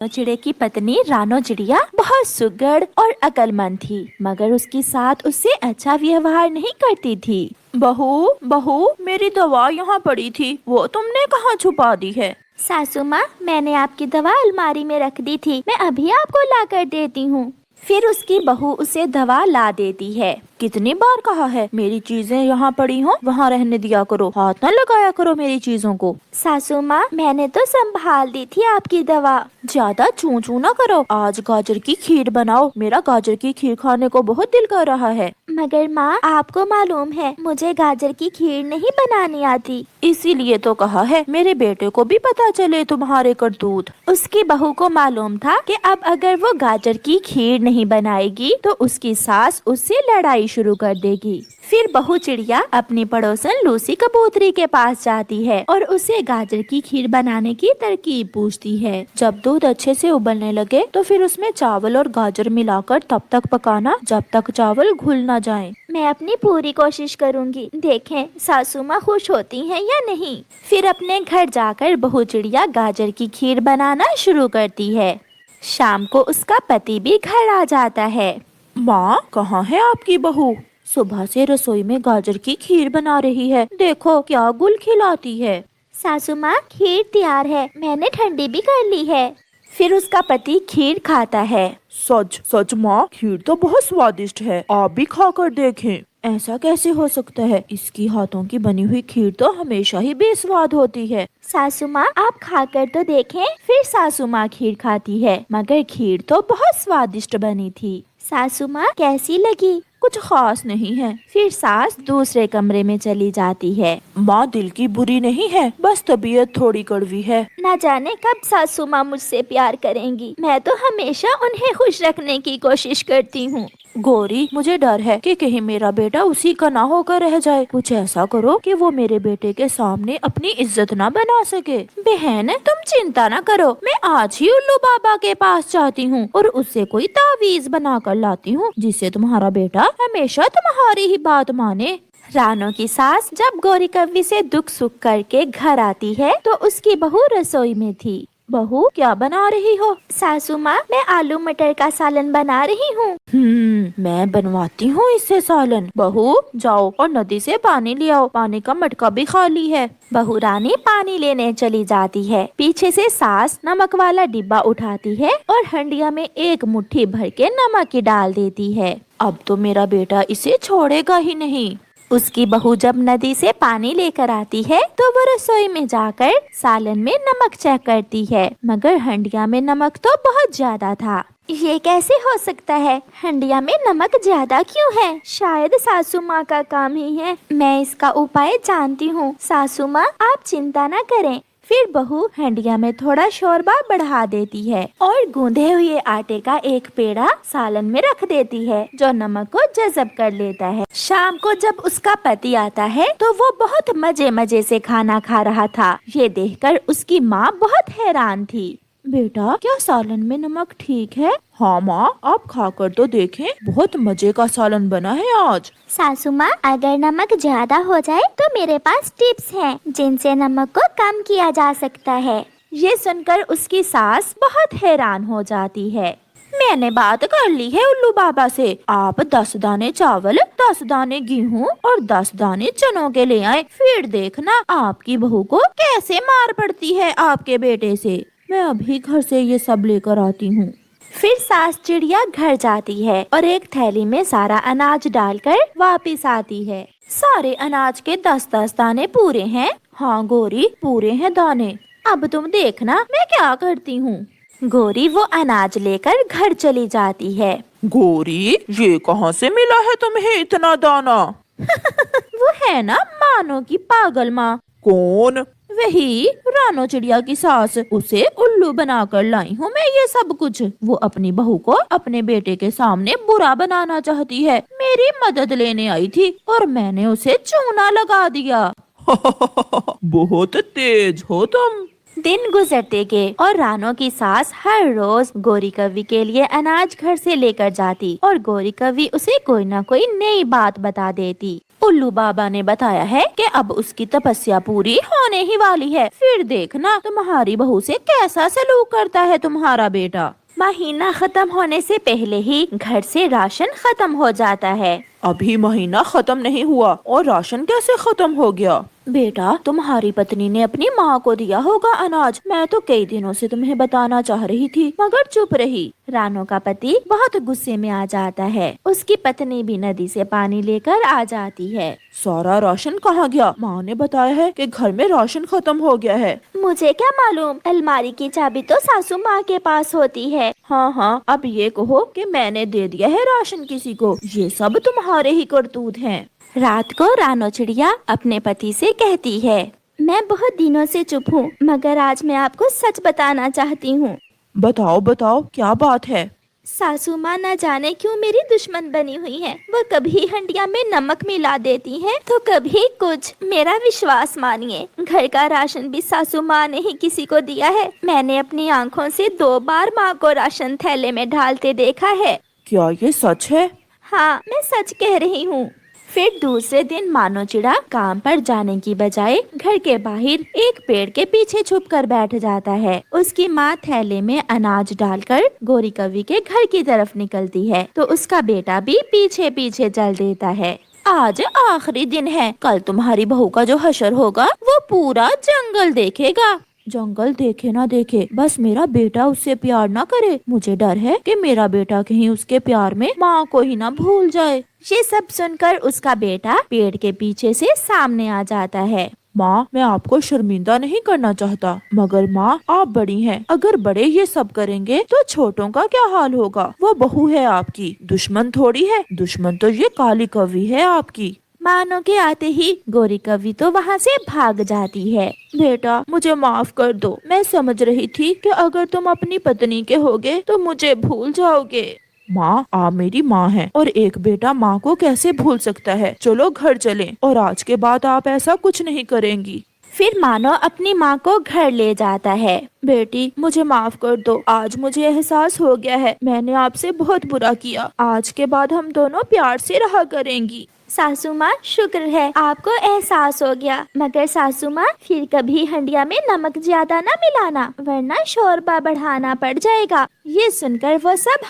चिड़े की पत्नी रानो चिड़िया बहुत सुगढ़ और अक्लमंद थी, मगर उसकी साथ उससे अच्छा व्यवहार नहीं करती थी। बहू बहू, मेरी दवा यहाँ पड़ी थी, वो तुमने कहाँ छुपा दी है? सासू माँ, मैंने आपकी दवा अलमारी में रख दी थी, मैं अभी आपको ला कर देती हूँ। फिर उसकी बहू उसे दवा ला देती है। कितनी बार कहा है मेरी चीजें यहाँ पड़ी हो वहाँ रहने दिया करो, हाथ न लगाया करो मेरी चीजों को। सासू माँ, मैंने तो संभाल दी थी आपकी दवा। ज्यादा चू चू न करो, आज गाजर की खीर बनाओ, मेरा गाजर की खीर खाने को बहुत दिल कर रहा है। मगर माँ, आपको मालूम है मुझे गाजर की खीर नहीं बनानी आती। इसीलिए तो कहा है मेरे बेटे को भी पता चले तुम्हारे करतूत। उसकी बहू को मालूम था कि अब अगर वो गाजर की खीर नहीं बनाएगी तो उसकी सास उससे लड़ाई शुरू कर देगी। फिर बहू चिड़िया अपनी पड़ोसन लूसी कबूतरी के पास जाती है और उसे गाजर की खीर बनाने की तरकीब पूछती है। जब दूध अच्छे से उबलने लगे तो फिर उसमें चावल और गाजर मिलाकर तब तक पकाना जब तक चावल घुल न जाएं। मैं अपनी पूरी कोशिश करूँगी, देखें सासू माँ खुश होती हैं या नहीं। फिर अपने घर जाकर बहू चिड़िया गाजर की खीर बनाना शुरू करती है। शाम को उसका पति भी घर आ जाता है। माँ, कहाँ है आपकी बहू? सुबह से रसोई में गाजर की खीर बना रही है, देखो क्या गुल खिलाती है। सासू माँ, खीर तैयार है, मैंने ठंडी भी कर ली है। फिर उसका पति खीर खाता है। सच सच माँ, खीर तो बहुत स्वादिष्ट है, आप भी खाकर देखें। ऐसा कैसे हो सकता है, इसकी हाथों की बनी हुई खीर तो हमेशा ही बेस्वाद होती है। सासू माँ, आप खाकर तो देखें। फिर सासू माँ खीर खाती है, मगर खीर तो बहुत स्वादिष्ट बनी थी। सासू माँ, कैसी लगी? कुछ खास नहीं है। फिर सास दूसरे कमरे में चली जाती है। माँ दिल की बुरी नहीं है, बस तबीयत थोड़ी कड़वी है। न जाने कब सासू माँ मुझसे प्यार करेंगी, मैं तो हमेशा उन्हें खुश रखने की कोशिश करती हूँ। गोरी, मुझे डर है कि कहीं मेरा बेटा उसी का ना होकर रह जाए। कुछ ऐसा करो कि वो मेरे बेटे के सामने अपनी इज्जत ना बना सके। बहन, तुम चिंता न करो, मैं आज ही उल्लू बाबा के पास जाती हूँ और उससे कोई तावीज बना कर लाती हूँ जिससे तुम्हारा बेटा हमेशा तुम्हारी ही बात माने। रानो की सास जब गौरी कव्वी से दुख सुख करके घर आती है तो उसकी बहू रसोई में थी। बहू, क्या बना रही हो? सासू माँ, मैं आलू मटर का सालन बना रही हूँ। मैं बनवाती हूँ इससे सालन। बहू, जाओ और नदी से पानी ले आओ, पानी का मटका भी खाली है। बहू रानी पानी लेने चली जाती है। पीछे से सास नमक वाला डिब्बा उठाती है और हंडिया में एक मुट्ठी भर के नमक की डाल देती है। अब तो मेरा बेटा इसे छोड़ेगा ही नहीं। उसकी बहू जब नदी से पानी लेकर आती है तो वो रसोई में जाकर सालन में नमक चेक करती है, मगर हंडिया में नमक तो बहुत ज्यादा था। ये कैसे हो सकता है? हंडिया में नमक ज्यादा क्यों है? शायद सासू माँ का काम ही है। मैं इसका उपाय जानती हूँ। सासू माँ, आप चिंता न करें। फिर बहू हंडिया में थोड़ा शोरबा बढ़ा देती है और गूंधे हुए आटे का एक पेड़ा सालन में रख देती है जो नमक को जज़ब कर लेता है। शाम को जब उसका पति आता है तो वो बहुत मजे मजे से खाना खा रहा था। ये देखकर उसकी माँ बहुत हैरान थी। बेटा, क्या सालन में नमक ठीक है? हाँ माँ, आप खाकर तो देखें, बहुत मजे का सालन बना है आज। सासू माँ, अगर नमक ज्यादा हो जाए तो मेरे पास टिप्स हैं जिनसे नमक को कम किया जा सकता है। ये सुनकर उसकी सास बहुत हैरान हो जाती है। मैंने बात कर ली है उल्लू बाबा से, आप 10 दाने चावल, 10 दाने गेहूँ और 10 दाने चनों के ले आए। फिर देखना आपकी बहू को कैसे मार पड़ती है आपके बेटे से। मैं अभी घर से ये सब लेकर आती हूँ। फिर सास चिड़िया घर जाती है और एक थैली में सारा अनाज डालकर वापस आती है। सारे अनाज के 10-10 दाने पूरे हैं। हाँ गोरी, पूरे हैं दाने। अब तुम देखना मैं क्या करती हूँ। गोरी वो अनाज लेकर घर चली जाती है। गोरी, ये कहाँ से मिला है तुम्हें इतना दाना? वो है ना मानो की पागल माँ। कौन? वही रानो चिड़िया की सास, उसे उल्लू बनाकर लाई हूँ मैं ये सब कुछ। वो अपनी बहू को अपने बेटे के सामने बुरा बनाना चाहती है। मेरी मदद लेने आई थी और मैंने उसे चूना लगा दिया। बहुत तेज हो तुम। दिन गुजरते गए और रानो की सास हर रोज गौरी कव्वी के लिए अनाज घर से लेकर जाती और गौरी कव्वी उसे कोई न कोई नई बात बता देती। उल्लू बाबा ने बताया है कि अब उसकी तपस्या पूरी होने ही वाली है, फिर देखना तुम्हारी बहू से कैसा सलूक करता है तुम्हारा बेटा। महीना खत्म होने से पहले ही घर से राशन खत्म हो जाता है। अभी महीना खत्म नहीं हुआ और राशन कैसे खत्म हो गया? बेटा, तुम्हारी पत्नी ने अपनी माँ को दिया होगा अनाज। मैं तो कई दिनों से तुम्हें बताना चाह रही थी मगर चुप रही। रानो का पति बहुत गुस्से में आ जाता है। उसकी पत्नी भी नदी से पानी लेकर आ जाती है। सारा राशन कहाँ गया? माँ ने बताया है कि घर में राशन खत्म हो गया है। मुझे क्या मालूम, अलमारी की चाबी तो सासू माँ के पास होती है। हाँ, अब ये कहो कि मैंने दे दिया है राशन किसी को। ये सब तुम्हारे ही करतूत हैं। रात को रानो चिड़िया अपने पति से कहती है, मैं बहुत दिनों से चुप हूँ मगर आज मैं आपको सच बताना चाहती हूँ। बताओ क्या बात है? सासू माँ न जाने क्यों मेरी दुश्मन बनी हुई है। वो कभी हंडिया में नमक मिला देती हैं, तो कभी कुछ। मेरा विश्वास मानिए, घर का राशन भी सासू माँ ने ही किसी को दिया है। मैंने अपनी आंखों से 2 बार माँ को राशन थैले में ढालते देखा है। क्या ये सच है? हाँ, मैं सच कह रही हूँ। फिर दूसरे दिन मानो चिड़ा काम पर जाने की बजाय घर के बाहर एक पेड़ के पीछे छुप कर बैठ जाता है। उसकी माँ थैले में अनाज डालकर गोरी कवि के घर की तरफ निकलती है तो उसका बेटा भी पीछे पीछे चल देता है। आज आखिरी दिन है, कल तुम्हारी बहू का जो हशर होगा वो पूरा जंगल देखेगा। जंगल देखे ना देखे, बस मेरा बेटा उससे प्यार ना करे। मुझे डर है कि मेरा बेटा कहीं उसके प्यार में माँ को ही ना भूल जाए। ये सब सुनकर उसका बेटा पेड़ के पीछे से सामने आ जाता है। माँ, मैं आपको शर्मिंदा नहीं करना चाहता, मगर माँ आप बड़ी हैं। अगर बड़े ये सब करेंगे तो छोटों का क्या हाल होगा? वो बहू है आपकी, दुश्मन थोड़ी है। दुश्मन तो ये काली कवि है आपकी। मानो के आते ही गोरी कवि तो वहाँ से भाग जाती है। बेटा, मुझे माफ कर दो। मैं समझ रही थी कि अगर तुम अपनी पत्नी के होगे तो मुझे भूल जाओगे। माँ, आप मेरी माँ हैं और एक बेटा माँ को कैसे भूल सकता है? चलो घर चलें और आज के बाद आप ऐसा कुछ नहीं करेंगी। फिर मानो अपनी माँ को घर ले जाता है। बेटी, मुझे माफ कर दो। आज मुझे एहसास हो गया है मैंने आपसे बहुत बुरा किया। आज के बाद हम दोनों प्यार से रहा करेंगी। सासू माँ, शुक्र है आपको एहसास हो गया, मगर सासू माँ फिर कभी हंडिया में नमक ज्यादा न मिलाना वरना शोरबा बढ़ाना पड़ जाएगा। ये सुनकर वो सब